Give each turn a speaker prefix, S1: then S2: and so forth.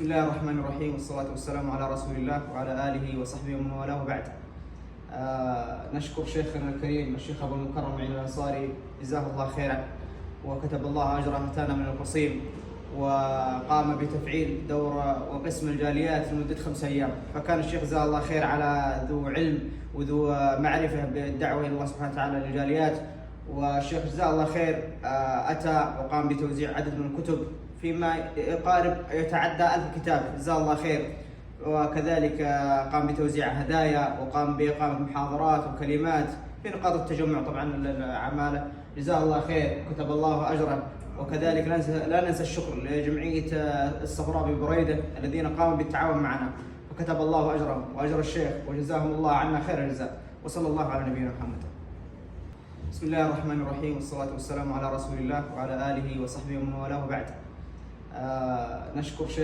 S1: بسم الله الرحمن الرحيم، والصلاة والسلام على رسول الله وعلى آله وصحبه ومن والاه، وبعد. نشكر شيخنا الكريم الشيخ أبو المكرم معين الأنصاري، جزاه الله خيرا وكتب الله أجره، أتانا من القصيم وقام بتفعيل دور وقسم الجاليات لمدة 5 أيام. فكان الشيخ جزاه الله خير على ذو علم وذو معرفة بالدعوة إلى الله سبحانه وتعالى للجاليات. والشيخ جزاه الله خير أتى وقام بتوزيع عدد من الكتب فيما يقارب يتعدى 1000 كتاب، جزاه الله خير. وكذلك قام بتوزيع هدايا وقام بإقامة محاضرات وكلمات في نقاط التجمع طبعا العمالة، جزاه الله خير وكتب الله أجره. وكذلك لا ننسى الشكر لجمعية الصفراء ببريدة الذين قاموا بالتعاون معنا، وكتب الله أجرهم وأجر الشيخ وجزاهم الله عنا خير الجزاء، وصلى الله على نبينا محمد. بسم الله الرحمن الرحيم، والصلاة والسلام على رسول الله وعلى آله وصحبه ومن والاه، وبعد. نشكر شيخ